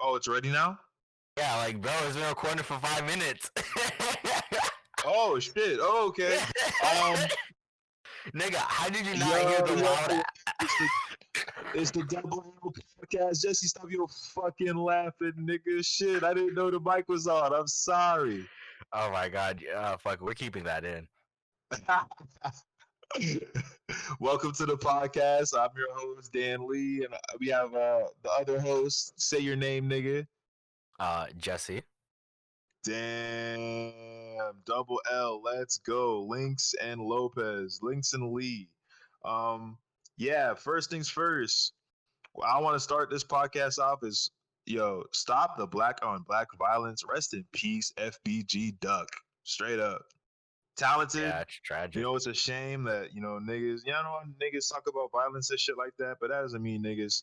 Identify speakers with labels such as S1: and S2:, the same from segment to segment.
S1: Oh, it's ready now?
S2: Yeah, like bro, it's been recording for 5 minutes.
S1: Oh shit. Oh, okay. Um,
S2: Nigga, how did you not hear
S1: yo,
S2: the
S1: yo,
S2: loud?
S1: it's the it's the Double L podcast. Jesse, stop your fucking laughing, nigga. Shit, I didn't know the mic was on. I'm sorry.
S2: Oh my god, fuck, we're keeping that in.
S1: Welcome to the podcast. I'm your host Dan Lee, and we have the other host. Say your name, nigga.
S2: Jesse.
S1: Damn, Double L. Let's go. Lynx and Lopez. Lynx and Lee. Um, yeah. First things first. I want to start this podcast off as stop the black on black violence. Rest in peace, FBG Duck. Straight up. Talented.
S2: Yeah, it's tragic.
S1: It's a shame that, niggas, niggas talk about violence and shit like that, but that doesn't mean niggas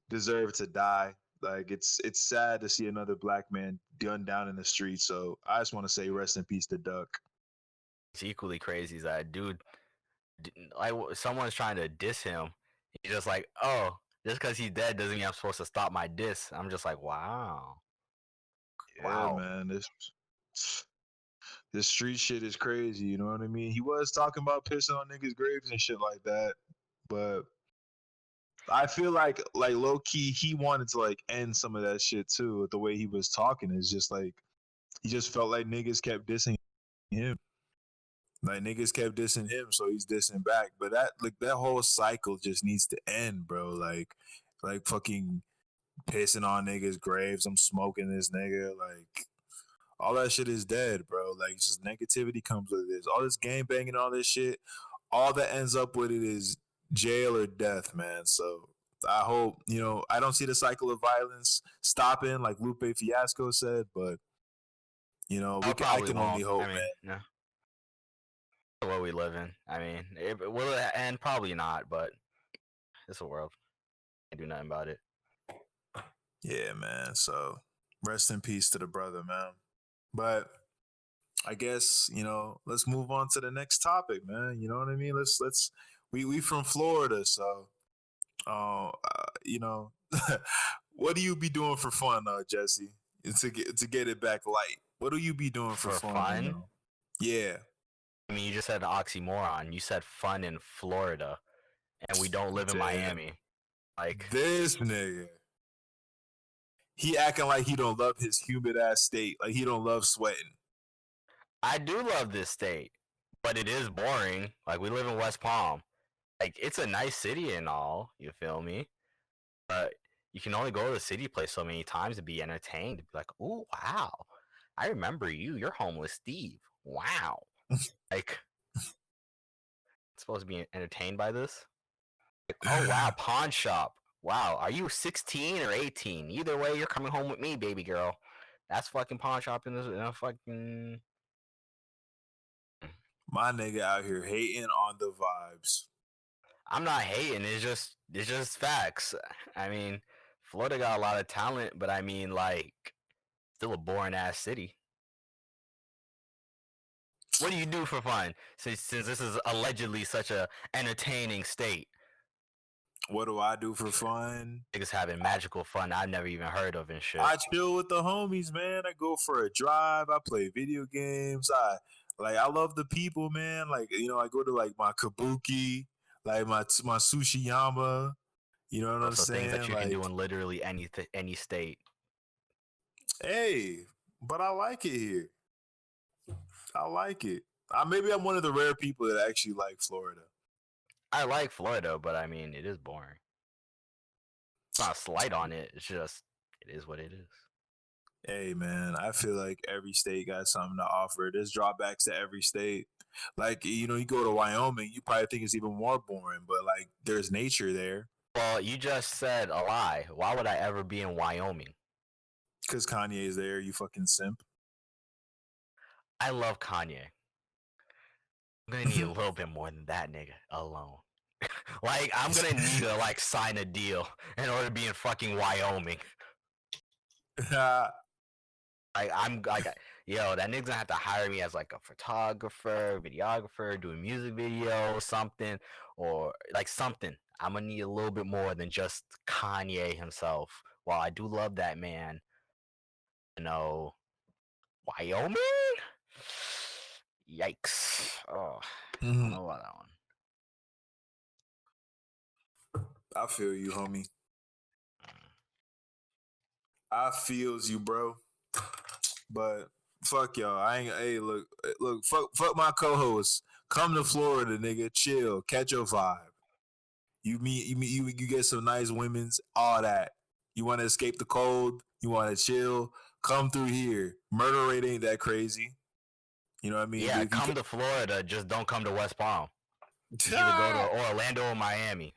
S1: deserve to die. Like it's sad to see another black man gunned down in the street. So I just want to say rest in peace to Duck.
S2: It's equally crazy as that dude. Like someone's trying to diss him. He's just like, oh, just because he's dead doesn't mean I'm supposed to stop my diss. I'm just like, wow,
S1: Yeah,
S2: wow.
S1: man. This street shit is crazy, you know what I mean? He was talking about pissing on niggas' graves and shit like that, but I feel like low key he wanted to like end some of that shit too. With the way he was talking, it's just like he just felt like niggas kept dissing him. Like niggas kept dissing him, so he's dissing back. But that whole cycle just needs to end, bro. Like fucking pissing on niggas' graves. I'm smoking this nigga. Like all that shit is dead, bro. Like it's just negativity comes with this. All this game banging, all this shit. All that ends up with it is jail or death, man. So I hope I don't see the cycle of violence stopping, like Lupe Fiasco said, but
S2: I
S1: I
S2: probably
S1: can only
S2: won't.
S1: hope,
S2: I mean,
S1: man.
S2: no. What we live in. I mean, will it end? Probably not, but it's a world. Can't do nothing about it.
S1: Yeah, man. So rest in peace to the brother, man. But I guess let's move on to the next topic, man. You know what I mean? We from Florida, so you know, what do you be doing for fun, Jesse? To get it back light. What do you be doing for
S2: For
S1: fun?
S2: fun?
S1: Yeah.
S2: I mean, you just said an oxymoron. You said fun in Florida, and we don't live in
S1: Damn.
S2: Miami. Like,
S1: This nigga. He acting like he don't love his humid ass state. Like he don't love sweating.
S2: I do love this state, but it is boring. Like, we live in West Palm. Like, it's a nice city and all, you feel me? But you can only go to the city place so many times to be entertained. To be like, oh, wow. I remember you. You're homeless Steve. Wow. Like, supposed to be entertained by this? Like, oh, wow, pawn shop. Wow, are you 16 or 18? Either way, you're coming home with me, baby girl. That's fucking pawn shop in a fucking.
S1: My nigga out here hating on the vibes.
S2: I'm not hating. It's just facts. I mean, Florida got a lot of talent, but I mean, like, still a boring ass city. What do you do for fun? Since this is allegedly such a entertaining state,
S1: What do I do for fun?
S2: niggas having magical fun I've never even heard of and shit.
S1: I chill with the homies, man. I go for a drive. I play video games. I love the people, man. Like I go to like my kabuki, like my sushi yama. You know what I'm
S2: Also, things that
S1: saying?
S2: you can do
S1: Like,
S2: in literally any state.
S1: hey, but I like it here. I like it. Maybe I'm one of the rare people that actually like Florida.
S2: I like Florida, but I mean, it is boring. It's not a slight on it. It's just it is what it is.
S1: Hey, man, I feel like every state got something to offer. There's drawbacks to every state. Like, you go to Wyoming, you probably think it's even more boring, but like, there's nature there.
S2: Well, you just said a lie. Why would I ever be in Wyoming?
S1: Because Kanye's there, you fucking simp.
S2: I love Kanye. I'm gonna need a little bit more than that nigga alone. Like, I'm gonna need to like sign a deal in order to be in fucking Wyoming. I'm like, yo, that nigga's gonna have to hire me as like a photographer, videographer, doing music video, something, or like something. I'm gonna need a little bit more than just Kanye himself while I do love that man, you know, Wyoming. Yikes! Oh, I don't know about that one.
S1: I feel you, homie. I feels you, bro. But fuck y'all. I ain't. Hey, look. Fuck my co-host. Come to Florida, nigga. Chill. Catch your vibe. You get some nice women's. All that. You want to escape the cold. You want to chill. Come through here. Murder rate ain't that crazy. You know what I mean?
S2: Yeah, come to Florida. Just don't come to West Palm. Either go to Orlando or Miami.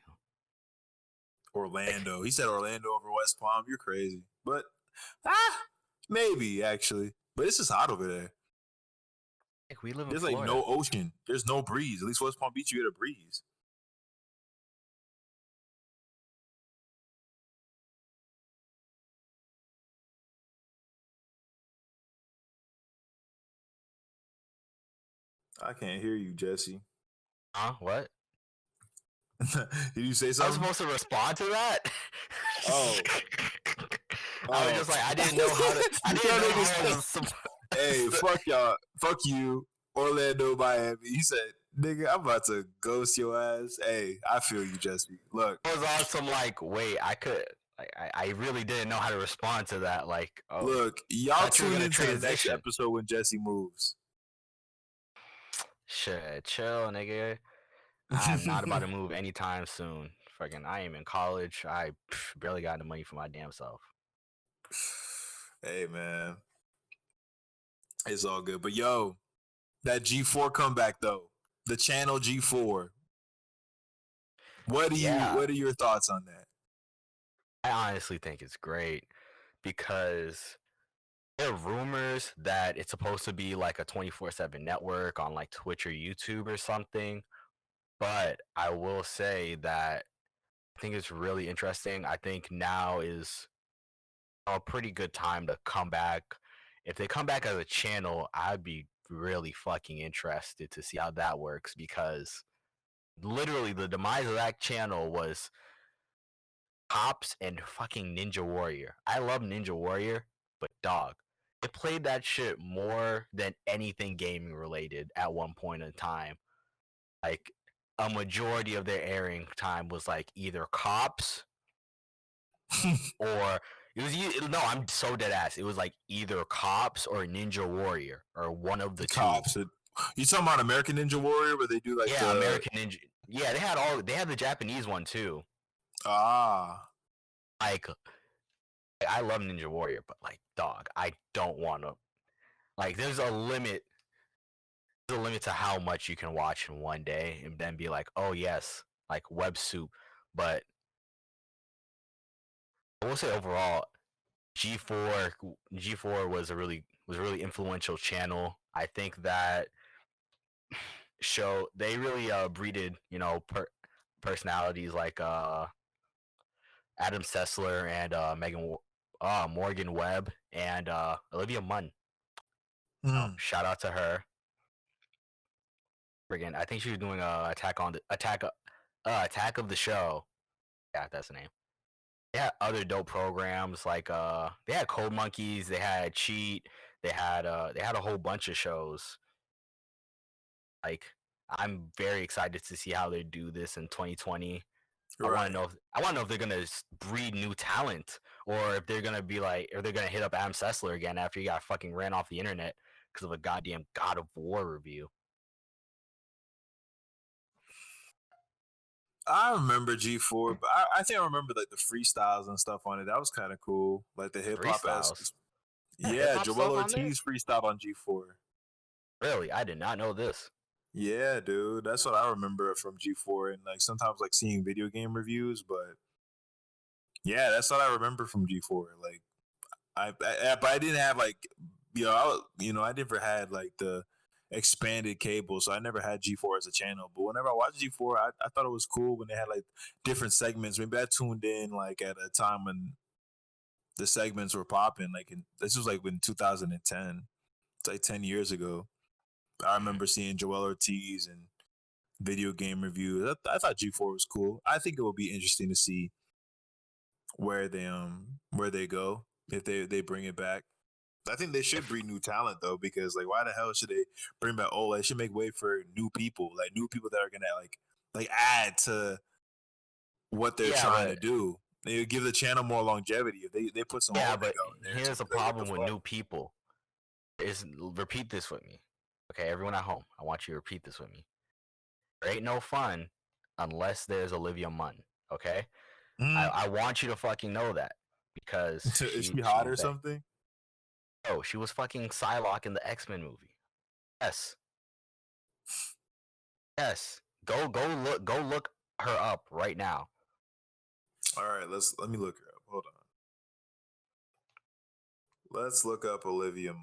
S1: Orlando. He said Orlando over West Palm. You're crazy. But maybe actually. But it's just hot over there.
S2: Like we live in
S1: There's
S2: Florida.
S1: like no ocean. There's no breeze. At least West Palm Beach, you get a breeze. I can't hear you, Jesse.
S2: Huh? What?
S1: Did you say
S2: I was
S1: something?
S2: supposed to respond to that.
S1: Oh.
S2: I was just like, I didn't know how to. I didn't know how to.
S1: Hey, fuck y'all. Fuck you. Orlando, Miami. He said, nigga, I'm about to ghost your ass. Hey, I feel you, Jesse. Look.
S2: I was on some like, wait, I could. I really didn't know how to respond to that. Like, oh,
S1: look, y'all tune into the next
S2: transition.
S1: episode when Jesse moves.
S2: Shit, chill, nigga. I'm not about to move anytime soon. Fucking, I am in college. I barely got the money for my damn self.
S1: Hey, man. It's all good. But yo, that G4 comeback though. The channel G4. What are your thoughts on that?
S2: I honestly think it's great because there are rumors that it's supposed to be like a 24/7 network on like Twitch or YouTube or something. But I will say that I think it's really interesting. I think now is a pretty good time to come back. If they come back as a channel, I'd be really fucking interested to see how that works because literally the demise of that channel was Cops and fucking Ninja Warrior. I love Ninja Warrior, but dog, it played that shit more than anything gaming related at one point in time. Like a majority of their airing time was like either Cops or it was no, I'm so dead ass. It was like either Cops or Ninja Warrior or one of the
S1: Cops.
S2: two.
S1: You talking about American Ninja Warrior where they do like
S2: American Ninja. Yeah, they had the Japanese one too. Like I love Ninja Warrior, but like dog, I don't want to. Like there's a limit. There's a limit to how much you can watch in one day and then be like, oh yes, like web soup. But I will say overall, G4 was a really influential channel. I think that show they really breeded personalities like Adam Sessler and Morgan Webb and Olivia Munn. Shout out to her. Friggin', I think she was doing Attack of the Show. Yeah, that's the name. They had other dope programs like they had Code Monkeys, they had Cheat, they had a whole bunch of shows. Like I'm very excited to see how they do this in 2020. Right. I want to know if they're gonna breed new talent or if they're gonna be like, if they're gonna hit up Adam Sessler again after he got fucking ran off the internet because of a goddamn God of War review.
S1: I remember G4, but I think I remember like the freestyles and stuff on it. That was kind of cool, like the hip hop ass. Yeah, Joel Ortiz freestyled on G4.
S2: Really, I did not know this.
S1: Yeah, dude, that's what I remember from G4, and like sometimes like seeing video game reviews, but yeah, that's what I remember from G4. Like, but I didn't have like, I never had like the expanded cable, so I never had G4 as a channel. But whenever I watched G4, I thought it was cool when they had like different segments. Maybe I tuned in like at a time when the segments were popping. Like this was like in 2010. It's like 10 years ago. I remember seeing Joel Ortiz and video game reviews. I thought G4 was cool. I think it would be interesting to see
S3: where they go if they bring it back. I think they should breed new talent though, because like why the hell should they bring back old? They should make way for new people, like new people that are gonna like add to what they're
S2: Yeah,
S3: trying to
S2: but
S3: do. They give the channel more longevity. If they put some
S2: yeah,
S3: old nigga
S2: but
S3: out there, it's
S2: here's
S3: gonna
S2: the
S3: be like what the
S2: problem with
S3: fuck.
S2: new people. Is repeat this with me. Okay, everyone at home, I want you to repeat this with me. There ain't no fun unless there's Olivia Munn. Okay,
S3: Mm.
S2: I want you to fucking know that because
S3: Is she hot
S2: she's
S3: or
S2: that.
S3: something?
S2: Oh, she was fucking Psylocke in the X-Men movie. Yes, yes. Go look her up right now.
S3: All right, let me look her up. Hold on. Let's look up Olivia Munn.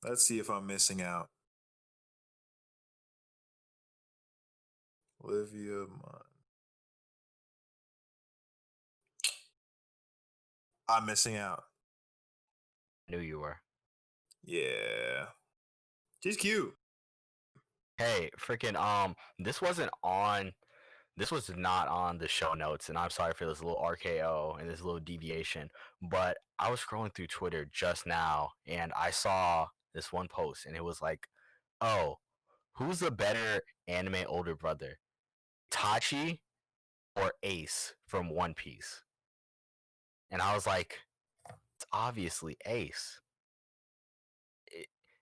S3: Let's see if I'm missing out. Olivia Munn. I'm missing out.
S2: I knew you were.
S3: Yeah. She's cute.
S2: Hey, freaking this was not on the show notes, and I'm sorry for this little RKO and this little deviation, but I was scrolling through Twitter just now and I saw this one post and it was like, "Oh, who's the better anime older brother? Tachi or Ace from One Piece?" And I was like, "It's obviously Ace."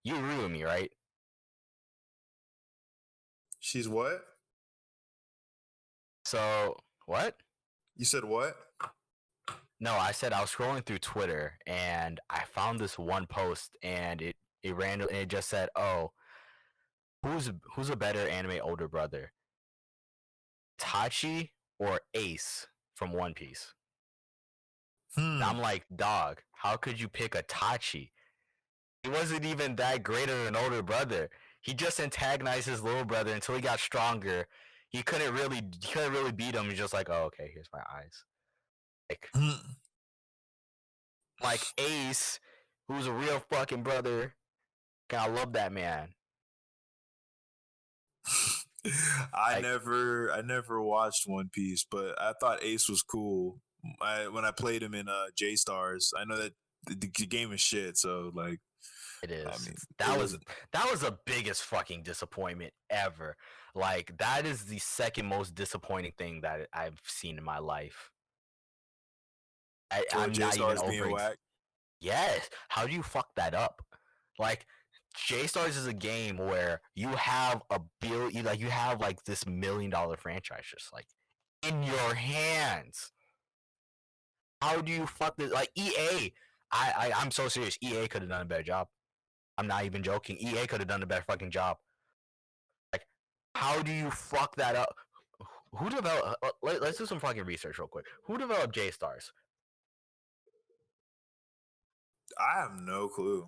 S2: You agree with me, right?
S3: She's what?
S2: So, what?
S3: You said what?
S2: No, I said I was scrolling through Twitter and I found this one post and it just said, "Oh, who's a better anime older brother, Tachi or Ace from One Piece?" And I'm like, "Dog, how could you pick a Tachi? He wasn't even that great of an older brother. He just antagonized his little brother until he got stronger. He couldn't really beat him. He's just like, oh, okay, here's my eyes." Like Ace, who's a real fucking brother. I love that man.
S3: I never watched One Piece, but I thought Ace was cool. When I played him in J Stars, I know that the game is shit. So like,
S2: It is.
S3: I mean,
S2: that was the biggest fucking disappointment ever. Like that is the second most disappointing thing that I've seen in my life. I'm
S3: J
S2: not even
S3: Stars being
S2: over.
S3: whack.
S2: Yes. How do you fuck that up? Like J Stars is a game where you have you have like this $1 million franchise just like in your hands. How do you fuck this? Like EA, I'm so serious. EA could have done a better job. I'm not even joking. EA could have done a better fucking job. Like, how do you fuck that up? Who developed? Let's do some fucking research real quick. Who developed J Stars?
S3: I have no clue.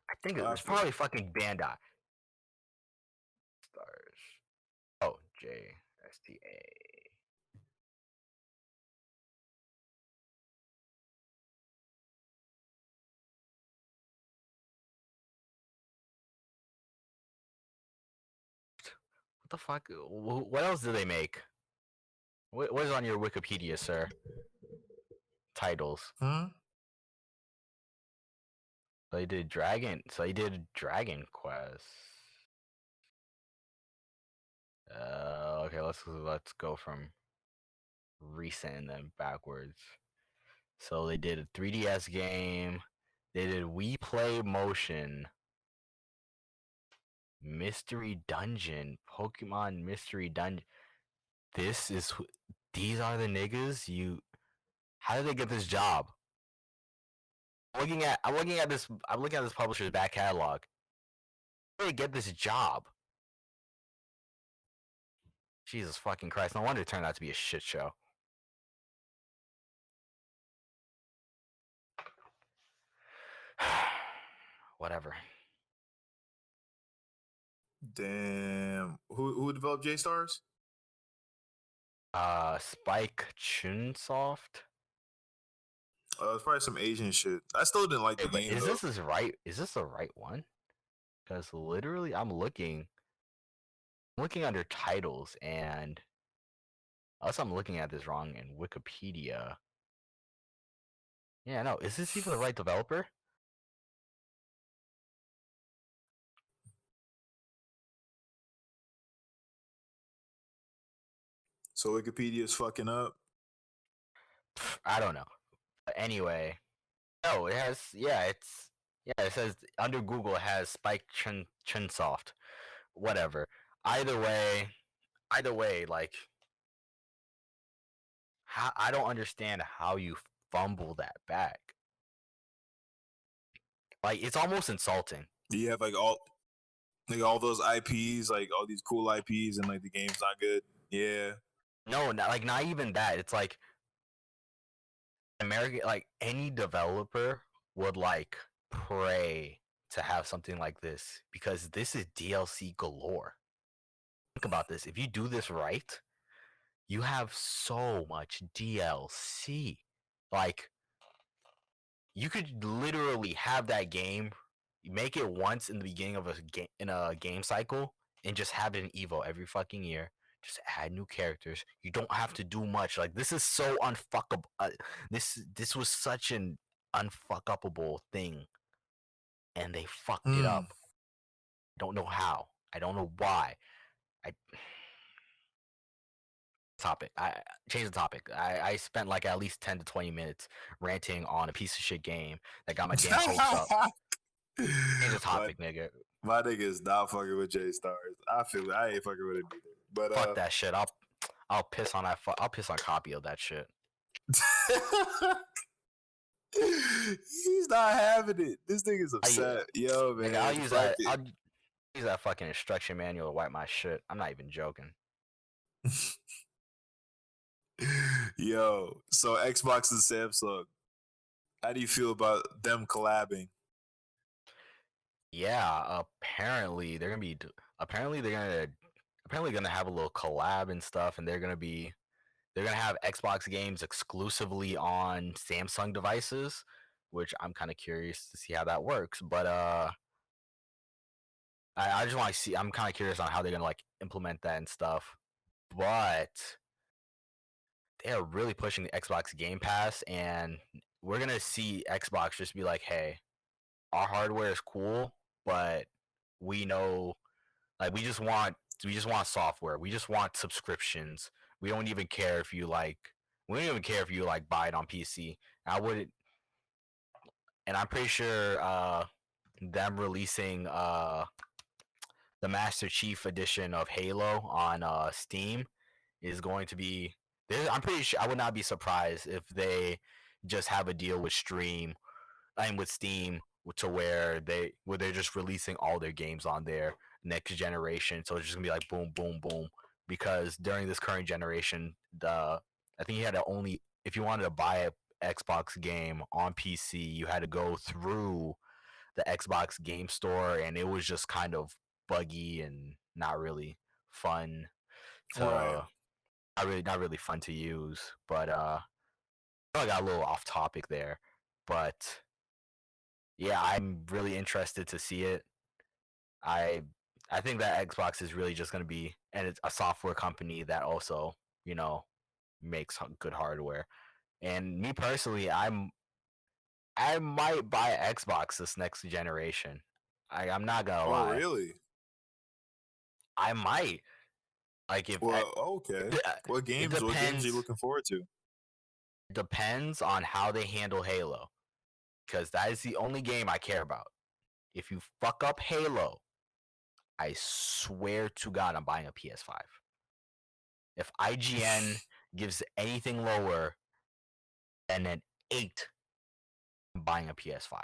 S2: I think it was probably fucking Bandai. Stars. Oh, JSTA. What the fuck? What else do they make? What is on your Wikipedia, sir? Titles. So they did Dragon Quest. Okay, let's go from recent and then backwards. So they did a 3DS game. They did We Play Motion, Mystery Dungeon, Pokemon Mystery Dungeon. These are the niggas you. How did they get this job? I'm looking at this publisher's back catalog. How did they get this job? Jesus fucking Christ! No wonder it turned out to be a shit show. Whatever.
S3: Damn. Who developed J Stars?
S2: Spike Chunsoft.
S3: It's probably some Asian shit. I still didn't like the game.
S2: Is this right? Is this the right one? Because literally, I'm looking under titles and Unless I'm looking at this wrong in Wikipedia. Yeah, no. Is this even the right developer?
S3: So Wikipedia's fucking up.
S2: I don't know. But anyway, no, it has. Yeah, it says under Google it has Spike Chunsoft. Whatever. Either way, like, I don't understand how you fumble that back. Like, it's almost insulting.
S3: Do you have like all those IPs, like all these cool IPs, and like the game's not good? Yeah.
S2: No, not even that. It's like American, like any developer would like pray to have something like this because this is DLC galore. Think about this. If you do this right, you have so much DLC. Like, you could literally have that game, make it once in the beginning of a game cycle, and just have it in Evo every fucking year. Just add new characters. You don't have to do much. Like, this is so unfuckable. This was such an unfuckable thing, and they fucked it up. Don't know how. I don't know why. I change the topic. I spent like at least 10 to 20 minutes ranting on a piece of shit game that got my damn hopes up. Change the topic, nigga.
S3: My nigga is not fucking with J Stars. I feel it. I ain't fucking with it either. But
S2: Fuck that shit. I'll piss on that. I'll piss on a copy of that shit.
S3: He's not having it. This nigga's upset. Yo, man.
S2: Nigga, I'll use that. I'll use that fucking instruction manual to wipe my shit. I'm not even joking.
S3: Yo, so Xbox and Samsung, how do you feel about them collabing?
S2: Yeah, apparently they're gonna have a little collab and stuff, and they're gonna have Xbox games exclusively on Samsung devices, which I'm kind of curious to see how that works. But I just want to see. I'm kind of curious on how they're gonna like implement that and stuff. But they're really pushing the Xbox Game Pass, and we're gonna see Xbox just be like, "Hey, our hardware is cool, but we know, like, we just want software. We just want subscriptions. We don't even care if you like. We don't even care if you like buy it on PC. I wouldn't, and I'm pretty sure them releasing the Master Chief edition of Halo on Steam is going to be. I'm pretty sure I would not be surprised if they just have a deal with Steam to where they're just releasing all their games on their next generation. So it's just gonna be like boom, boom, boom. Because during this current generation, I think you had to only, if you wanted to buy a Xbox game on PC, you had to go through the Xbox Game Store, and it was just kind of buggy and not really fun to
S3: Right.
S2: not really fun to use. But I got a little off topic there. But yeah, I'm really interested to see it. I think that Xbox is really just going to be, and it's a software company that also, makes good hardware. And me personally, I might buy an Xbox this next generation. I'm not gonna
S3: Oh,
S2: lie.
S3: really?
S2: I might. Like, if
S3: Well, okay. What games are you looking forward to?
S2: Depends on how they handle Halo, because that is the only game I care about. If you fuck up Halo, I swear to God, I'm buying a PS5. If IGN gives anything lower than an 8, I'm buying a PS5.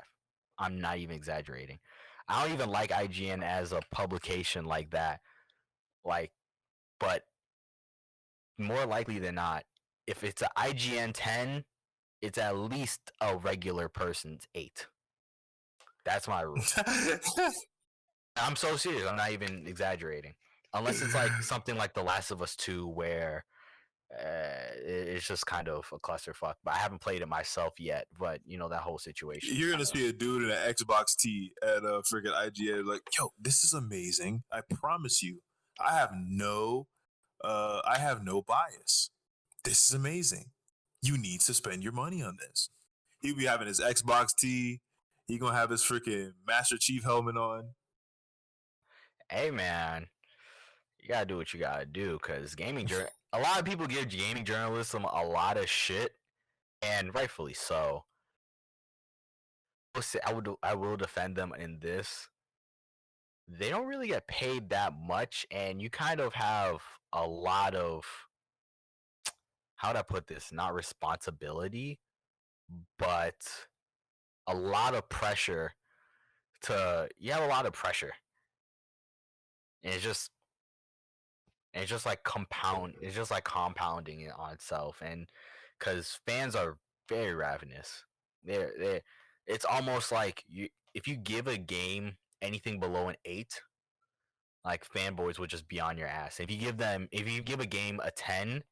S2: I'm not even exaggerating. I don't even like IGN as a publication like that. Like, but more likely than not, if it's an IGN 10, it's at least a regular person's 8. That's my rule. I'm so serious. I'm not even exaggerating. Unless it's like something like The Last of Us 2, where it's just kind of a clusterfuck. But I haven't played it myself yet. But that whole situation.
S3: You're gonna see a dude in an Xbox T at a freaking IGN like, yo, this is amazing. I promise you, I have no bias. this is amazing. You need to spend your money on this. He'll be having his Xbox tee. He gonna have his freaking Master Chief helmet on.
S2: Hey man, you gotta do what you gotta do because a lot of people give gaming journalism a lot of shit, and rightfully so. I will defend them in this. They don't really get paid that much, and you kind of have a lot of, how would I put this? Not responsibility, but a lot of pressure you have a lot of pressure. And it's just like compounding it on itself. And because fans are very ravenous. They It's almost like if you give a game anything below an 8, like fanboys would just be on your ass. If you give a game a 10,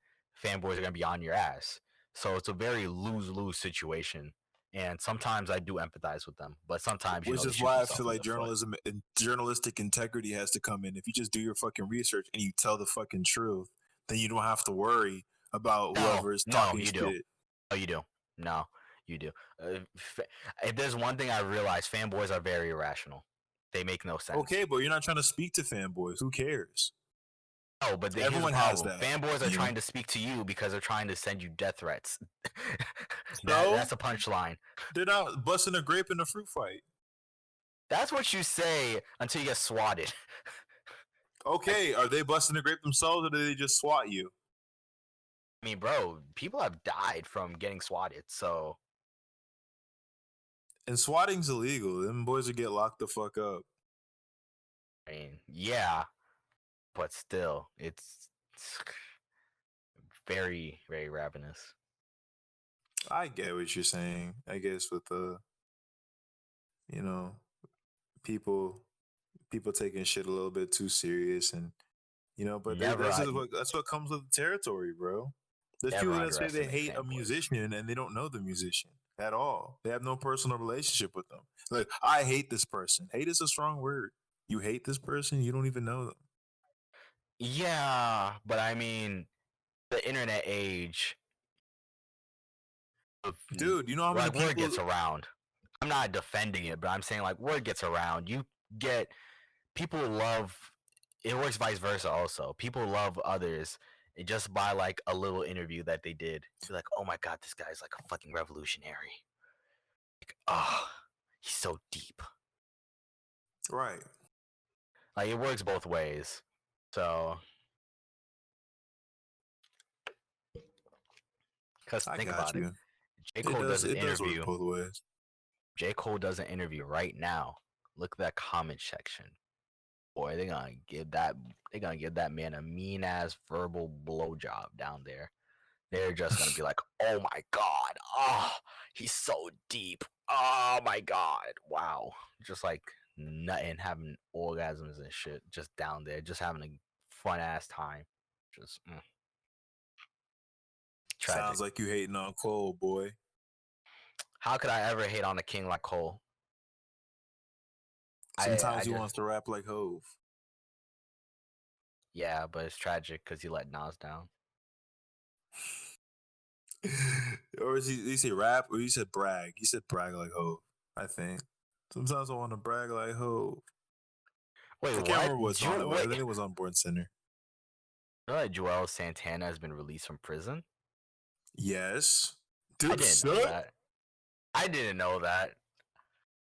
S2: fanboys are gonna be on your ass. So it's a very lose-lose situation. And sometimes I do empathize with them, but sometimes
S3: Which
S2: they
S3: is
S2: shoot
S3: why I
S2: themselves
S3: feel
S2: in
S3: like
S2: the foot.
S3: journalism and journalistic integrity has to come in. If you just do your fucking research and you tell the fucking truth, then you don't have to worry about whoever is
S2: No,
S3: talking
S2: you do.
S3: shit.
S2: Oh, you do. No, you do. If there's one thing I realize, fanboys are very irrational. They make no sense.
S3: Okay, but you're not trying to speak to fanboys. Who cares?
S2: Oh, but here's the
S3: Everyone has
S2: problem.
S3: that.
S2: Fanboys are
S3: You-
S2: trying to speak to you because they're trying to send you death threats.
S3: No.
S2: That's a punchline.
S3: They're not busting a grape in a fruit fight.
S2: That's what you say until you get swatted.
S3: Okay, are they busting a grape themselves or do they just swat you?
S2: I mean, bro, people have died from getting swatted, so
S3: And swatting's illegal. Them boys will get locked the fuck up.
S2: I mean, yeah, but still, it's very, very ravenous.
S3: I get what you're saying. I guess with the, you know, people taking shit a little bit too serious, and but
S2: Never
S3: that's what comes with the territory, bro. There's
S2: Never
S3: people that say they
S2: underestimate
S3: hate a
S2: fanboys.
S3: musician and they don't know the musician at all. They have no personal relationship with them. Like, I hate this person. Hate is a strong word. You hate this person, you don't even know them.
S2: Yeah, but I mean, the internet age,
S3: Dude, you know how many
S2: like word
S3: people
S2: gets around. I'm not defending it, but I'm saying like word gets around. People love. It works vice versa also. People love others just by like a little interview that they did. Be like, oh my god, this guy's like a fucking revolutionary. Like, oh, he's so deep.
S3: Right.
S2: Like it works both ways. So, because
S3: I
S2: think
S3: got
S2: about it.
S3: you.
S2: J. Cole does an
S3: It does
S2: interview.
S3: work both ways.
S2: J. Cole does an interview right now. Look at that comment section. Boy, they're gonna give that man a mean ass verbal blowjob down there. They're just gonna be like, oh my god, oh, he's so deep. Oh my god, wow. Just like nutting, having orgasms and shit, just down there, just having a fun ass time. Just tragic.
S3: Sounds like you hating on Cole, boy.
S2: How could I ever hate on a king like Cole?
S3: Sometimes he wants to rap like Hove.
S2: Yeah, but it's tragic because he let Nas down.
S3: Or is he said rap or he said brag? He said brag like Hove, I think. Sometimes I want to brag like Hove.
S2: Wait,
S3: I
S2: what?
S3: can't remember what's on it. I
S2: Wait,
S3: think it was on Born Center.
S2: you know that Joel Santana has been released from prison?
S3: Yes.
S2: I didn't know that. I didn't know that.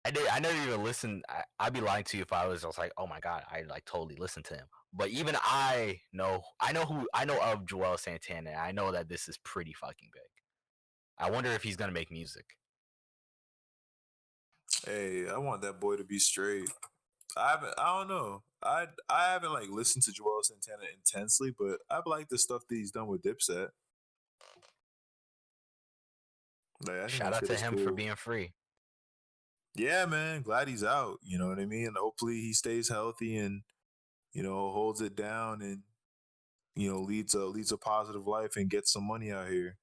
S2: I never even listened. I'd be lying to you if I was just like, oh my god, I like totally listened to him. But even I know of Joel Santana. I know that this is pretty fucking big. I wonder if he's gonna make music.
S3: Hey, I want that boy to be straight. I don't know. I haven't like listened to Joel Santana intensely, but I've liked the stuff that he's done with Dipset. Like, I think
S2: Shout
S3: that
S2: out
S3: shit
S2: to
S3: is
S2: him for
S3: cool.
S2: being free.
S3: Yeah, man. Glad he's out. You know what I mean? Hopefully he stays healthy and holds it down and leads a positive life and gets some money out here.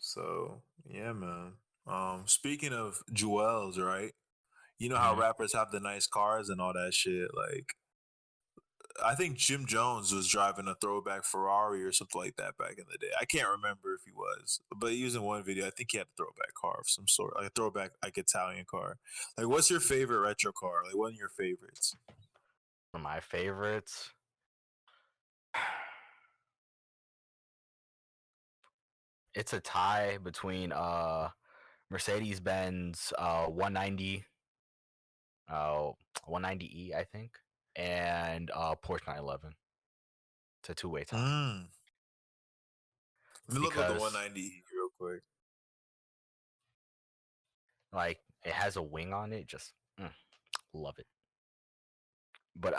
S3: So yeah, man. Speaking of Jewels, right? You know how
S2: Mhm.
S3: rappers have the nice cars and all that shit. Like, I think Jim Jones was driving a throwback Ferrari or something like that back in the day. I can't remember if he was, but he was in one video. I think he had a throwback car of some sort, like a throwback like Italian car. Like, what's your favorite retro car? Like, one of your favorites?
S2: One of my favorites. It's a tie between Mercedes Benz 190 190E, I think, and Porsche 911. It's a two-way tie.
S3: Let me look at the
S2: Because
S3: 190 real quick.
S2: like it has a wing on it, just love it. But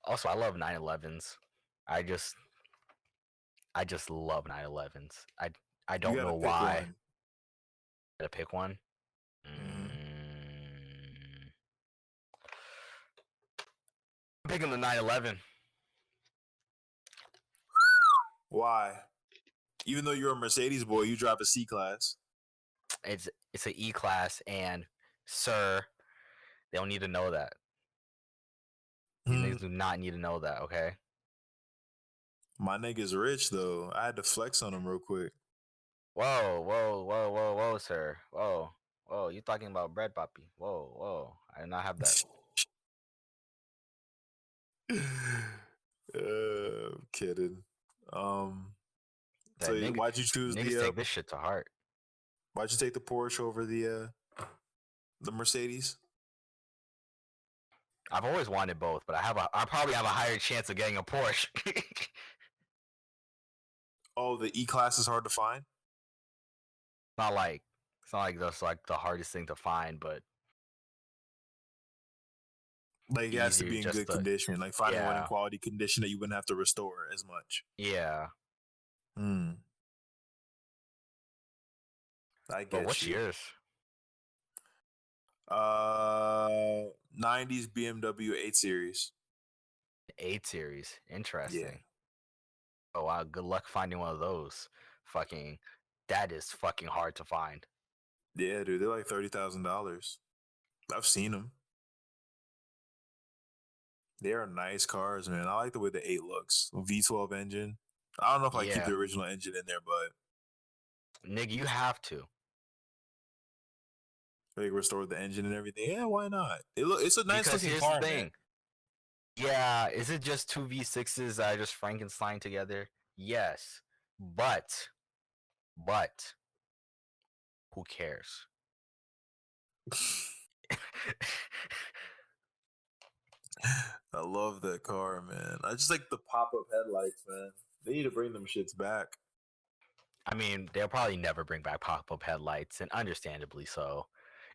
S2: also I love 911s. I just love 911s. I don't know why.
S3: One.
S2: Gotta pick one.
S3: Mhm.
S2: I'm picking the 911.
S3: Why? Even though you're a Mercedes boy, you drive a C class.
S2: It's an E class, and sir, they don't need to know that. These niggas do not need to know that, okay?
S3: My nigga's rich though. I had to flex on him real quick.
S2: Whoa, sir. Whoa, you talking about bread, papi? Whoa, I did not have that.
S3: I'm kidding. So
S2: Nigga,
S3: why'd you choose
S2: niggas take this shit to heart.
S3: Why'd you take the Porsche over the Mercedes?
S2: I've always wanted both, but I probably have a higher chance of getting a Porsche.
S3: Oh, the E class is hard to find.
S2: It's not like that's like the hardest thing to find, but
S3: like it has to be in good condition. Like finding one in
S2: yeah.
S3: quality condition that you wouldn't have to restore as much.
S2: Yeah.
S3: I get
S2: But what's
S3: you.
S2: yours?
S3: 90s BMW 8 Series.
S2: 8 Series. Interesting.
S3: Yeah.
S2: Oh wow, good luck finding one of those. Fucking, that is fucking hard to find.
S3: Yeah, dude, they're like $30,000. I've seen them. They are nice cars, man. I like the way the 8 looks. V12 engine. I don't know if I keep the original engine in there, but
S2: nigga, you have to.
S3: Like restore the engine and everything. Yeah, why not? It's a nice looking car. The thing. Man.
S2: Yeah, is it just two V6s that I just Frankenstein together? Yes, but who cares?
S3: I love that car, man. I just like the pop-up headlights, man. They need to bring them shits back.
S2: I mean, they'll probably never bring back pop-up headlights, and understandably so.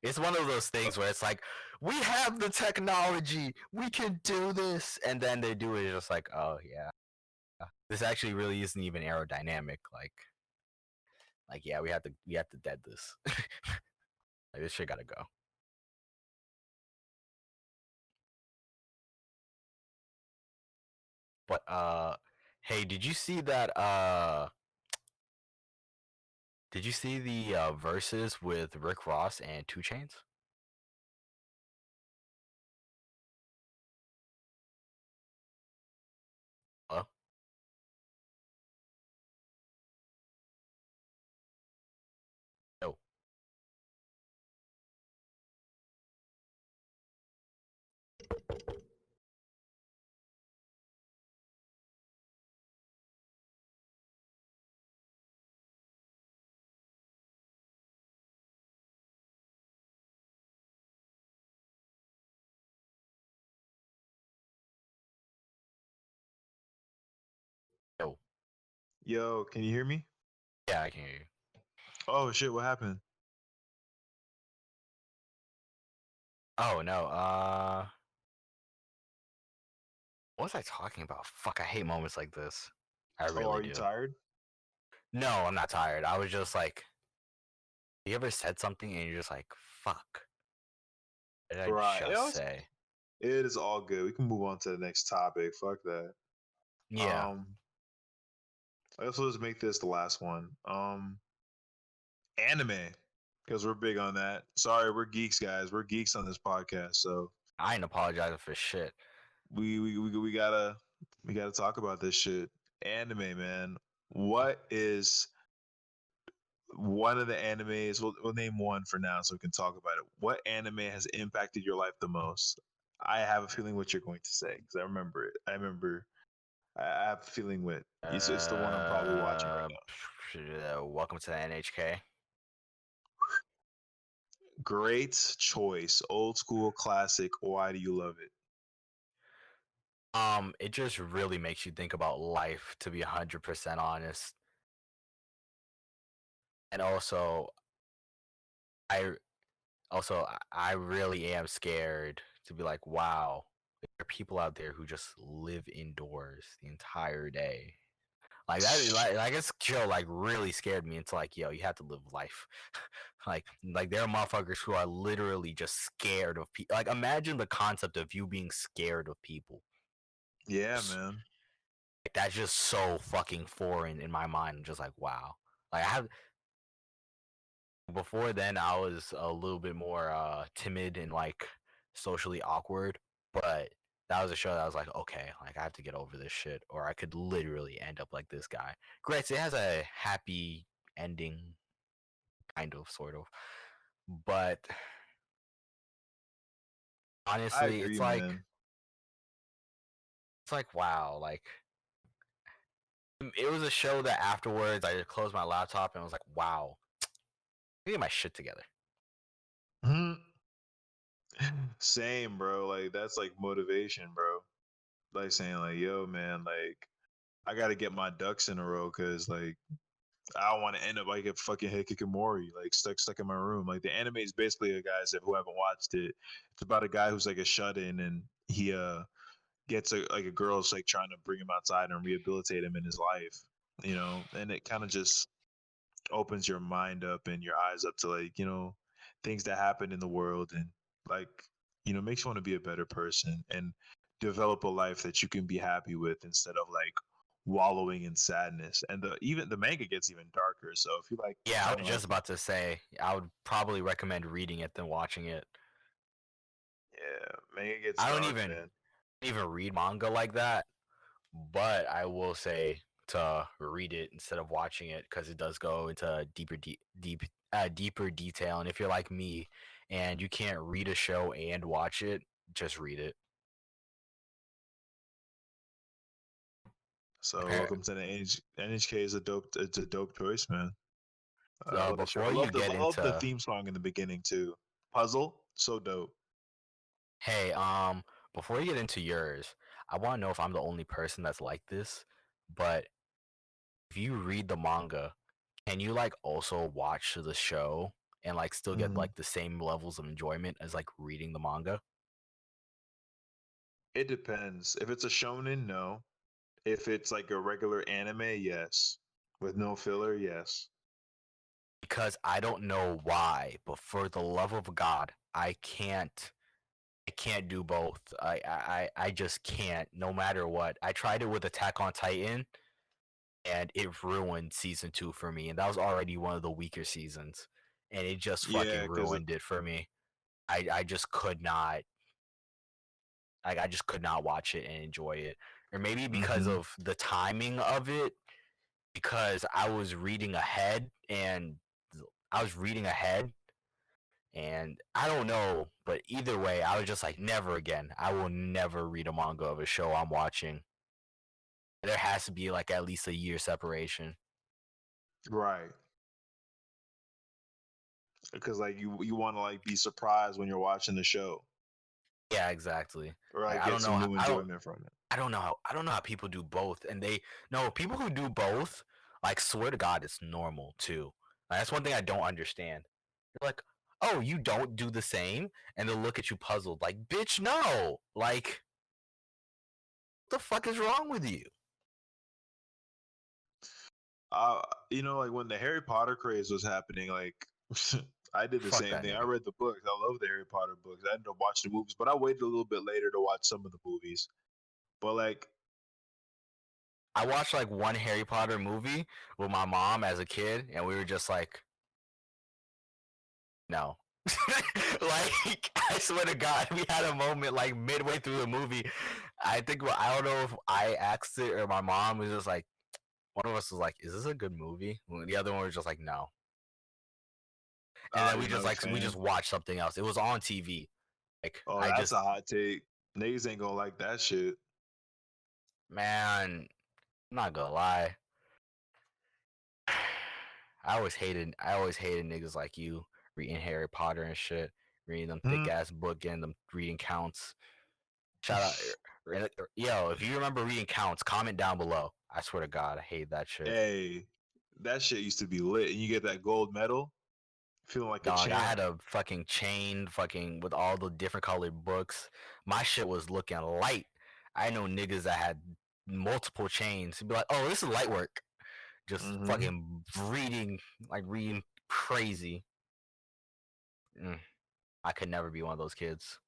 S2: It's one of those things where it's like, we have the technology, we can do this, and then they do it just like, oh yeah, this actually really isn't even aerodynamic. Like yeah, we have to dead this. Like this shit gotta go. But hey, did you see that? Did you see the verses with Rick Ross and 2 Chainz? Hello? No. No.
S1: Yo, can you hear me?
S2: Yeah, I can hear you.
S1: Oh shit, what happened?
S2: Oh no, what was I talking about? Fuck, I hate moments like this. I really do.
S1: Are you tired?
S3: No,
S2: I'm not tired. I was just like, you ever said something and you're just like, fuck. What did I just say?
S1: It is all good. We can move on to the next topic. Fuck that.
S2: Yeah.
S1: Let's make this the last one. Anime, because we're big on that. Sorry, we're geeks, guys. We're geeks on this podcast, so
S2: I ain't apologizing for shit.
S1: we gotta talk about this shit. Anime, man. What is one of the animes? We'll name one for now so we can talk about it. What anime has impacted your life the most? I have a feeling what you're going to say because I remember it. I have a feeling with it's the one I'm probably watching right now.
S2: Welcome to the NHK.
S1: Great choice. Old school classic. Why do you love it?
S2: It just really makes you think about life, to be 100% honest. And I I really am scared to be like, wow, there are people out there who just live indoors the entire day. Like that, like this show like really scared me. It's like, yo, you have to live life. like there are motherfuckers who are literally just scared of people. Like imagine the concept of you being scared of people.
S1: Yeah,
S2: S-
S1: man.
S2: Like, that's just so fucking foreign in my mind. I'm just like, wow. Like I have before then I was a little bit more timid and like socially awkward, but that was a show that I was like, okay, like I have to get over this shit, or I could literally end up like this guy. Granted, it has a happy ending, kind of, sort of, but
S1: I
S2: honestly,
S1: agree, man.
S2: it's like wow, like it was a show that afterwards I just closed my laptop and was like, wow, I get my shit together.
S1: Mhm. Same, bro. Like that's like motivation, bro. Like saying like, yo, man, like I gotta get my ducks in a row because like I don't want to end up like a fucking Hikikomori, like stuck in my room. Like the anime is basically a guys who haven't watched it. It's about a guy who's like a shut in and he gets like a girl's like trying to bring him outside and rehabilitate him in his life, you know, and it kind of just opens your mind up and your eyes up to like, you know, things that happen in the world and like, you know, makes you want to be a better person and develop a life that you can be happy with instead of like wallowing in sadness. And the even the manga gets even darker. So if you like
S2: Yeah, I
S1: kind of
S2: was
S1: like
S2: just about to say I would probably recommend reading it than watching it.
S1: yeah, manga gets
S2: I don't
S1: dark, man.
S2: even read manga like that, but I will say to read it instead of watching it because it does go into deeper detail. And if you're like me and you can't read a show and watch it, just read it.
S1: So
S2: Okay.
S1: welcome to the NHK is a dope. It's a dope choice, man. I love that show.
S2: Before you
S1: I
S2: get
S1: love the
S2: into,
S1: theme song in the beginning too. Puzzle, so dope.
S2: hey, before you get into yours, I want to know if I'm the only person that's like this, but if you read the manga, can you like also watch the show and like still get
S1: Mm.
S2: like the same levels of enjoyment as like reading the manga?
S1: It depends. If it's a shonen, no. If it's like a regular anime, yes. With no filler, yes.
S2: Because I don't know why, but for the love of God, I can't do both. I just can't, no matter what. I tried it with Attack on Titan and it ruined season 2 for me, and that was already one of the weaker seasons. And it just fucking
S1: Yeah, because
S2: ruined it for me. I just could not, like I just could not watch it and enjoy it. Or maybe because
S1: mm-hmm.
S2: of the timing of it, because I was reading ahead and I was reading ahead and I don't know, but either way, I was just like, never again. I will never read a manga of a show I'm watching. There has to be like at least a year separation.
S1: Right. Because like you want to like be surprised when you're watching the show,
S2: Yeah, exactly.
S1: or
S2: Like
S1: like get some new
S2: I don't
S1: enjoyment from it.
S2: I don't know how people do both. And they no people who do both, like swear to God, it's normal too. Like, that's one thing I don't understand. They're like, oh, you don't do the same, and they'll look at you puzzled, like, bitch, no. Like, what the fuck is wrong with you?
S1: You know, like when the Harry Potter craze was happening, like I did the
S2: Fuck
S1: same
S2: that
S1: thing. I
S2: nigga.
S1: read the books. I love the Harry Potter books. I ended up watching the movies, but I waited a little bit later to watch some of the movies. But like,
S2: I watched like one Harry Potter movie with my mom as a kid, and we were just like, no. Like, I swear to God, we had a moment like midway through the movie. I think I don't know if I asked it or my mom was just like, one of us was like, "Is this a good movie?" And the other one was just like, "No." And then
S1: You're not a
S2: we
S1: fan.
S2: just watched something else. It was on TV. Like
S1: Oh,
S2: I
S1: that's
S2: just
S1: a hot take. Niggas ain't gonna like that shit.
S2: man, I'm not gonna lie. I always hated niggas like you reading Harry Potter and shit, reading them
S1: Hmm.
S2: thick ass book and them reading counts. Shout out, yo, if you remember reading counts, comment down below. I swear to God, I hate that shit.
S1: Hey, that shit used to be lit, and you get that gold medal, feeling like a
S2: Dog, I
S1: champ.
S2: had a fucking chain, fucking with all the different colored books. My shit was looking light. I know niggas that had multiple chains. You'd be like, "Oh, this is light work." Just
S1: Hmm.
S2: fucking reading, like reading crazy. Mm, I could never be one of those kids.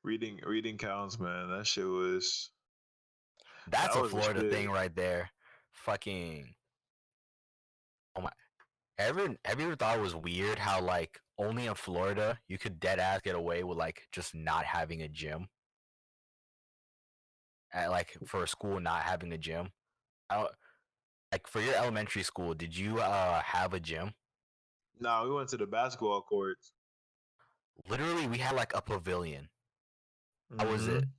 S1: Reading counts, man. That shit was
S2: That's
S1: that
S2: a
S1: was a
S2: Florida
S1: shit.
S2: thing right there. Fucking. Oh my. Have you ever thought it was weird how like only in Florida you could dead ass get away with like just not having a gym? At, like for a school not having a gym. I don't, like for your elementary school, did you have a gym?
S1: Nah, we went to the basketball courts.
S2: Literally, we had like a pavilion. That was it.
S1: Hmm.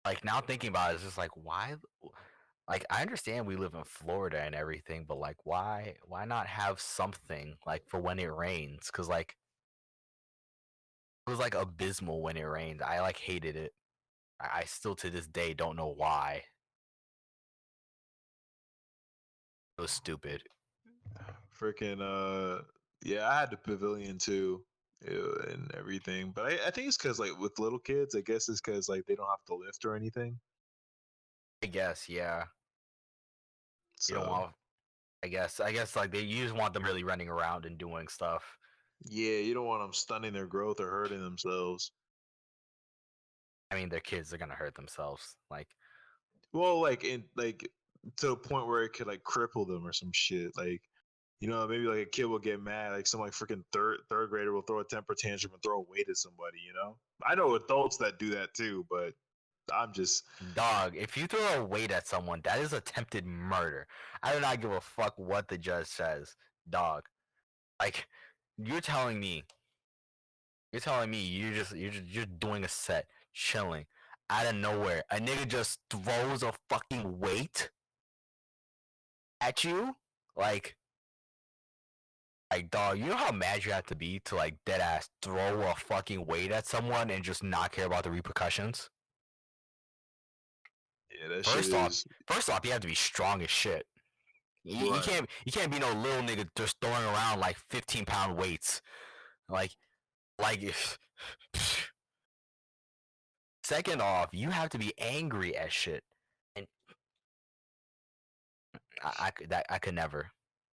S2: Like now thinking about it, it's just like why? Like I understand we live in Florida and everything, but like why not have something like for when it rains? Because like it was like abysmal when it rained. I like hated it. I still to this day don't know why. It was stupid.
S1: Freaking yeah, I had the pavilion too, and everything. But I think it's because like with little kids, I guess it's because like they don't have to lift or anything.
S2: I guess, yeah. You don't
S1: So
S2: want. I guess like they you just want them really running around and doing stuff.
S1: yeah, you don't want them stunning their growth or hurting themselves.
S2: I mean, they're kids. They're gonna hurt themselves. Like,
S1: Well, like in like to the point where it could like cripple them or some shit. Like maybe like a kid will get mad, like some like freaking third grader will throw a temper tantrum and throw a weight at somebody. I know adults that do that too, but I'm just
S2: dog, if you throw a weight at someone, that is attempted murder. I do not give a fuck what the judge says, dog. Like, you're telling me, you're doing a set, chilling, out of nowhere. A nigga just throws a fucking weight at you, like. Like, dog, you know how mad you have to be to like dead ass throw a fucking weight at someone and just not care about the repercussions?
S1: yeah, that shit
S2: First off,
S1: is
S2: you have to be strong as shit.
S1: right.
S2: You can't be no little nigga just throwing around like 15-pound weights. Like if second off, you have to be angry as shit. And I could never.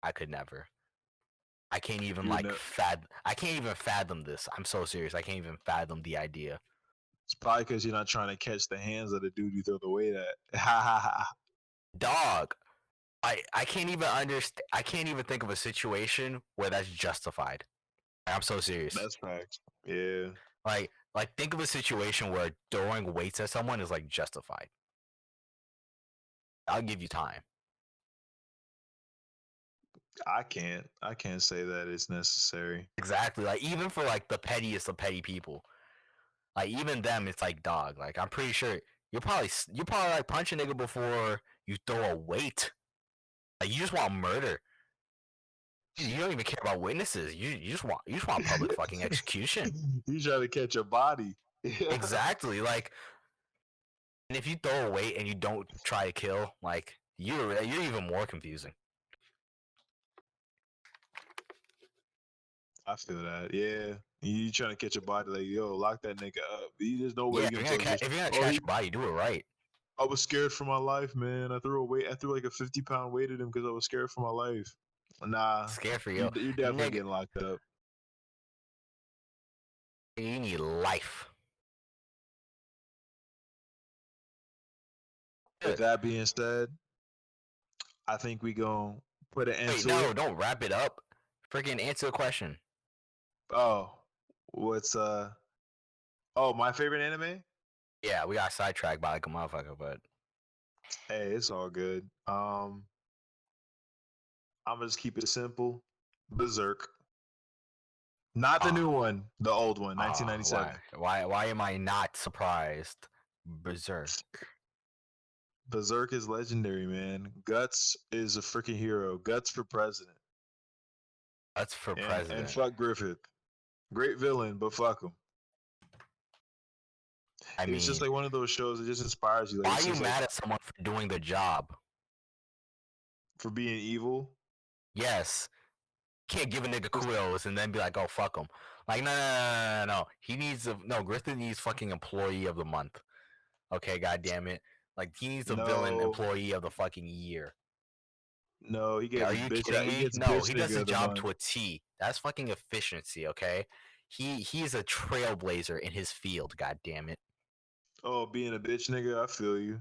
S2: I could never. I can't even
S1: You know,
S2: I can't even fathom this. I'm so serious. I can't even fathom the idea.
S1: it's probably because you're not trying to catch the hands of the dude you throw the weight at. Ha ha ha.
S2: Dog, I can't even understand. I can't even think of a situation where that's justified. I'm so serious.
S1: That's facts. Yeah,
S2: Think of a situation where throwing weights at someone is like justified. I'll give you time.
S1: I can't say that it's necessary.
S2: Exactly. Like even for like the pettiest of petty people, like even them, it's like dog. Like I'm pretty sure you probably like punch a nigga before you throw a weight. Like you just want murder. You don't even care about witnesses. You just want public fucking execution.
S1: You trying to catch a body.
S2: Exactly. Like, and if you throw a weight and you don't try to kill, like you're even more confusing.
S1: I feel that. Yeah. You trying to catch a body like, yo, lock that nigga up. There's no way
S2: Yeah,
S1: you gonna tell him just,
S2: if you're gonna
S1: oh,
S2: catch a body, do it right.
S1: I was scared for my life, man. I threw like a 50-pound weight at him because I was scared for my life. Nah,
S2: Scared for
S1: you
S2: you,
S1: you're definitely
S2: nigga.
S1: getting locked up.
S2: You need life.
S1: With that being said, I think we gonna put an end
S2: Wait,
S1: to
S2: no,
S1: it.
S2: don't wrap it up. Freaking answer the question.
S1: Oh, what's Oh, my favorite anime?
S2: Yeah, we got sidetracked by like a motherfucker, but
S1: Hey, it's all good. I'm gonna just keep it simple. Berserk. Not the
S2: uh,
S1: new one, the old one, 1997.
S2: why am I not surprised? Berserk.
S1: Berserk is legendary, man. Guts is a freaking hero. Guts for president.
S2: That's for
S1: And
S2: president.
S1: fuck Griffith. Great villain, but fuck him.
S2: I
S1: It's just
S2: mean,
S1: like one of those shows that just inspires you. Like
S2: why
S1: it's
S2: are you
S1: just like
S2: mad at someone for doing the job?
S1: for being evil.
S2: Yes. Can't give a nigga kudos and then be like, oh fuck him. Like no. He needs no Griffin needs fucking employee of the month. Okay, god damn it. Like he needs a villain
S1: No,
S2: employee of the fucking year.
S1: no, he
S2: Are
S1: gets
S2: you
S1: bitch.
S2: kidding
S1: He
S2: me?
S1: gets
S2: No,
S1: bitch
S2: he does
S1: nigga
S2: his
S1: of the
S2: job
S1: month.
S2: to a T. That's fucking efficiency, okay? He's a trailblazer in his field, god damn it.
S1: Oh, being a bitch nigga, I feel you.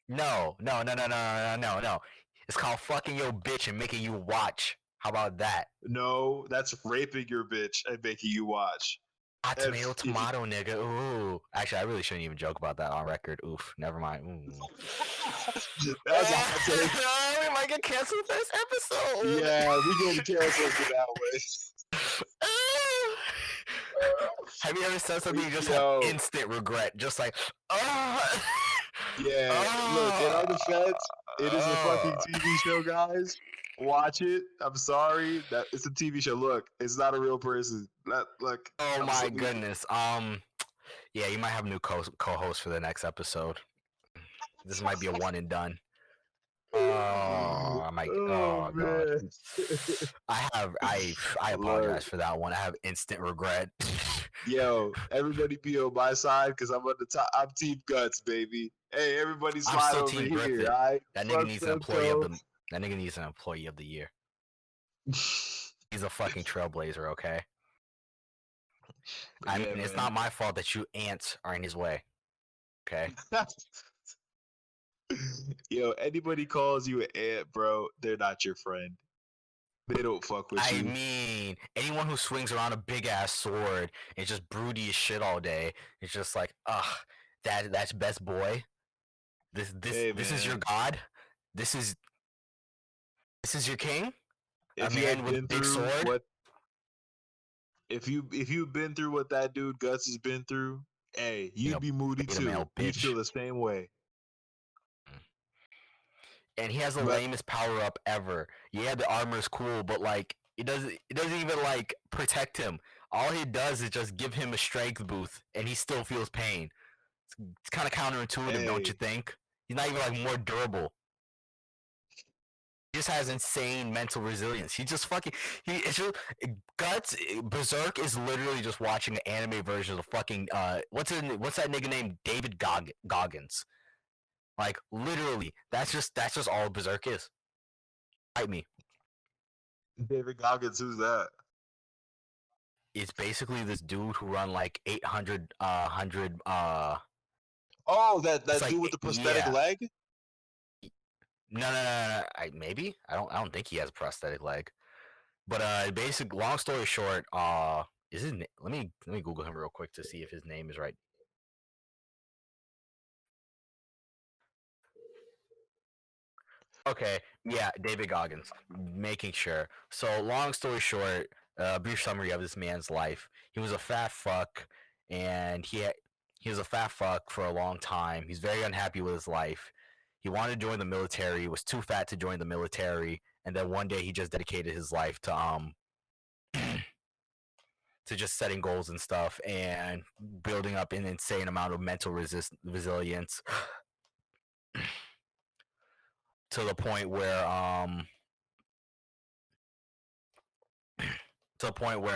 S2: No. It's called fucking your bitch and making you watch. How about that?
S1: No, that's raping your bitch and making you watch.
S2: Tomato,
S1: If you,
S2: tomato, nigga. Ooh. Actually, I really shouldn't even joke about that on record. Oof. Never mind. Ooh.
S1: that's a hot take.
S2: We might get canceled this episode.
S1: Yeah, we getting canceled for that way.
S2: Have you ever said something you just
S1: Yo.
S2: have instant regret? Just like,
S1: Yeah, look, in our defense, it is a fucking TV show, guys. Watch it. I'm sorry that it's a TV show. Look, it's not a real person. Look.
S2: Oh
S1: I'm
S2: my
S1: so-
S2: goodness. Yeah, you might have a new co-host for the next episode. This might be a one and done. Oh my! Oh god!
S1: man.
S2: I apologize for that one. I have instant regret.
S1: Yo, everybody be on my side because I'm on the top. I'm Team Guts, baby. Hey, everybody
S2: I'm
S1: slide
S2: still
S1: over
S2: Team
S1: here.
S2: Griffith.
S1: All right?
S2: That
S1: Fuck
S2: nigga needs an employee
S1: Sunto.
S2: of the. That nigga needs an employee of the year. He's a fucking trailblazer. Okay. I
S1: Yeah,
S2: mean, it's
S1: man.
S2: not my fault that you ants are in his way. Okay.
S1: Yo, anybody calls you an ant, bro, they're not your friend. They don't fuck with
S2: I
S1: you.
S2: mean, anyone who swings around a big ass sword and just broody as shit all day, it's just like, ugh, that's best boy.
S1: Hey,
S2: This is your
S1: man.
S2: god. This is your king. A
S1: If you
S2: man
S1: had
S2: with a
S1: been
S2: big
S1: through
S2: sword.
S1: what if you've been through what that dude Guts has been through, hey, you'd
S2: know,
S1: be moody
S2: beta
S1: too.
S2: male
S1: You'd
S2: bitch.
S1: feel the same way.
S2: And he has the
S1: But-
S2: lamest power up ever. Yeah, the armor is cool, but like it doesn't even like protect him. All he does is just give him a strength boost, and he still feels pain. It's kind of counterintuitive, don't you
S1: Hey.
S2: think? He's not even like more durable. He just has insane mental resilience. He just fucking it's just Guts Berserk is literally just watching an anime version of fucking what's that nigga named David Goggins. Like literally, that's just all Berserk is. Fight me.
S1: David Goggins, who's that?
S2: It's basically this dude who run like 800
S1: Oh, that
S2: It's like,
S1: dude with the prosthetic
S2: yeah.
S1: leg?
S2: No. Maybe I don't think he has a prosthetic leg. But basic long story short, is his let me Google him real quick to see if his name is right. Okay, yeah, David Goggins. Making sure. So long story short, brief summary of this man's life. He was a fat fuck, and he was a fat fuck for a long time. He's very unhappy with his life. He wanted to join the military, was too fat to join the military, and then one day he just dedicated his life to to just setting goals and stuff and building up an insane amount of mental resilience to the point where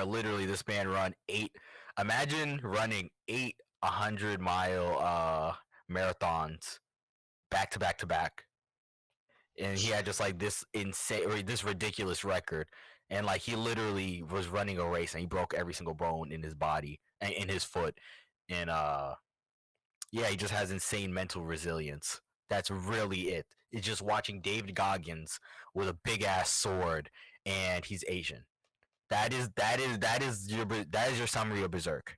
S2: literally this man imagine running 800-mile marathons back to back to back, and he had just like this insane or this ridiculous record, and like he literally was running a race and he broke every single bone in his body and in his foot, and yeah, he just has insane mental resilience. That's really it. It's just watching David Goggins with a big ass sword, and he's Asian. That is your summary of Berserk.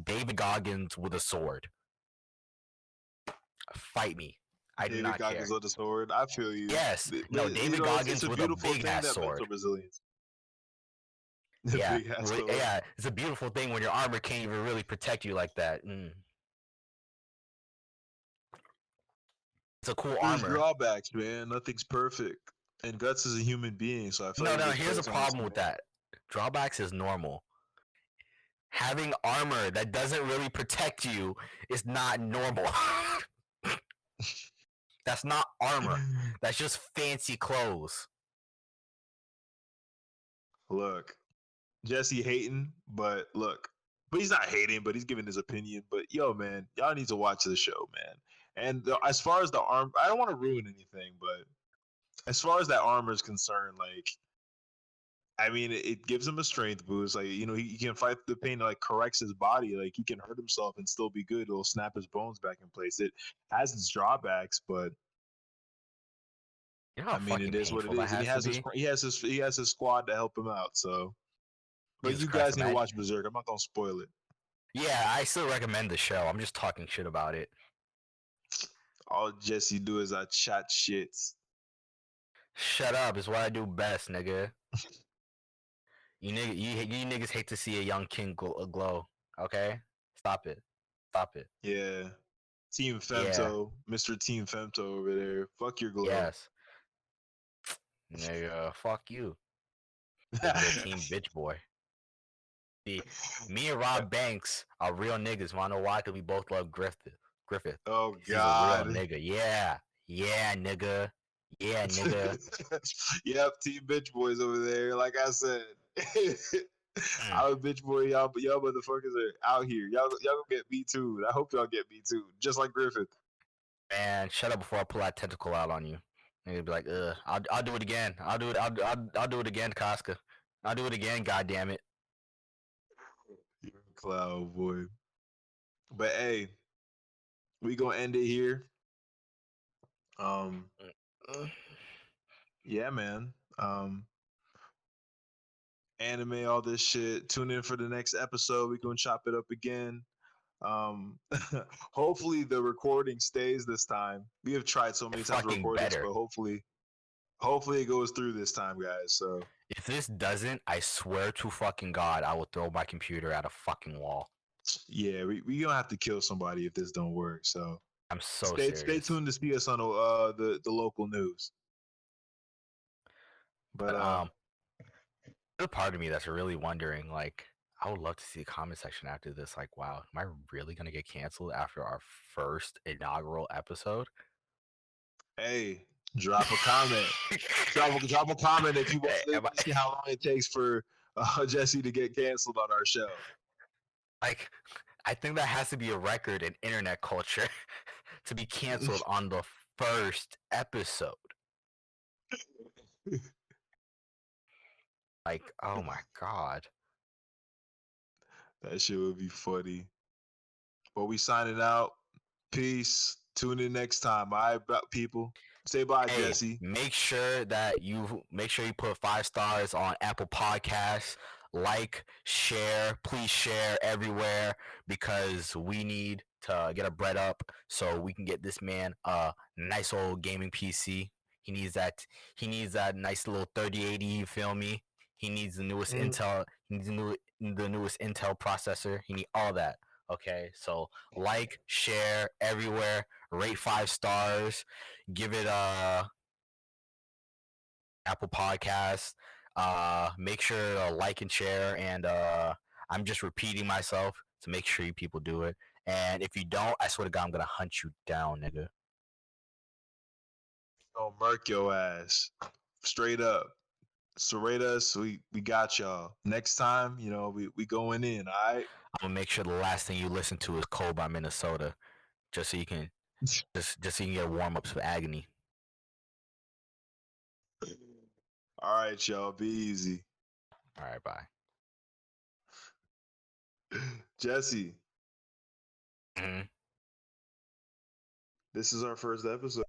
S2: David Goggins with a sword. Fight me. I do
S1: David
S2: not care.
S1: Goggins with the sword. I feel you.
S2: Yes. No,
S1: But,
S2: David Goggins
S1: it's a
S2: with a
S1: beautiful
S2: big
S1: thing
S2: ass
S1: that mental
S2: sword.
S1: resilience.
S2: Yeah,
S1: Big ass sword.
S2: yeah. It's a beautiful thing when your armor can't even really protect you like that. It's a cool
S1: There's
S2: armor.
S1: drawbacks, man. Nothing's perfect. And Guts is a human being, so I feel like
S2: No.
S1: there's
S2: Here's a
S1: pros on his
S2: problem with
S1: side.
S2: that. Drawbacks is normal. Having armor that doesn't really protect you is not normal. That's not armor. That's just fancy clothes.
S1: Look, Jesse hating, but look, but he's not hating, but he's giving his opinion. But yo, man, y'all need to watch the show, man. And as far as the arm, I don't want to ruin anything, but as far as that armor is concerned, like, I mean, it gives him a strength boost. Like, he can fight the pain. Like, corrects his body. Like, he can hurt himself and still be good. It'll snap his bones back in place. It has its drawbacks, but
S2: You know how
S1: I mean,
S2: fucking
S1: it is what it
S2: painful that
S1: is. And
S2: has to be?
S1: he has his squad to help him out. So, but
S2: Jesus
S1: you
S2: Christ,
S1: guys need to
S2: imagine.
S1: watch Berserk. I'm not gonna spoil it.
S2: Yeah, I still recommend the show. I'm just talking shit about it.
S1: All Jesse do is I chat shits.
S2: Shut up is what I do best, nigga. You niggas hate to see a young king glow. Okay, stop it.
S1: Yeah. Team
S2: Yeah.
S1: Femto, Mr. Team Femto over there. Fuck your glow.
S2: Yes. Nigga, fuck you. You're team bitch boy. See, me and Rob Banks are real niggas. Wanna know why? Cause we both love Griffith.
S1: Oh
S2: He's
S1: God.
S2: a real nigga. Yeah, nigga. Yeah, nigga.
S1: Yep, Team Bitch Boys over there. Like I said. I'm a bitch boy, y'all motherfuckers are out here. Y'all gonna get me too. I hope y'all get me too. Just like Griffith.
S2: Man, shut up before I pull that tentacle out on you. Nigga be like, I'll do it again. I'll do it again, Casca. I'll do it again, God damn it.
S1: You're a cloud boy. But hey, we gonna end it here. Yeah, man. Anime, all this shit. Tune in for the next episode. We gonna chop it up again. Hopefully the recording stays this time. We have tried so many times to record this, but hopefully it goes through this time, guys. So
S2: if this doesn't, I swear to fucking God, I will throw my computer at a fucking wall.
S1: Yeah, we gonna have to kill somebody if this don't work. So
S2: I'm so serious.
S1: Stay tuned to see us on the local news. But
S2: there's a part of me that's really wondering, like, I would love to see the comment section after this. Like, wow, am I really gonna get canceled after our first inaugural episode?
S1: Hey, drop a comment. drop a comment if you want to see how long it takes for Jesse to get canceled on our show.
S2: Like, I think that has to be a record in internet culture to be canceled on the first episode. Like, oh my God.
S1: That shit would be funny. But we signing out. Peace. Tune in next time. All right, people. Say bye, Jesse.
S2: Make sure you put 5 stars on Apple Podcasts. Like, share, please share everywhere because we need to get a bread up so we can get this man a nice old gaming PC. He needs that nice little 3080, you feel me? He needs the newest Intel, he needs the newest Intel processor. He needs all that. Okay, so like, share everywhere, rate 5 stars, give it Apple Podcasts. Make sure to like and share, and I'm just repeating myself to make sure you people do it. And if you don't, I swear to God, I'm gonna hunt you down, nigga.
S1: Oh, murk your ass, straight up. So rate us. We got y'all. Next time, we going in. All right.
S2: I'm gonna make sure the last thing you listen to is "Cold" by Minnesota, just so you can just so you can get warm ups for agony.
S1: All right, y'all. Be easy.
S2: All right, bye.
S1: Jesse.
S2: Mm-hmm.
S1: This is our first episode.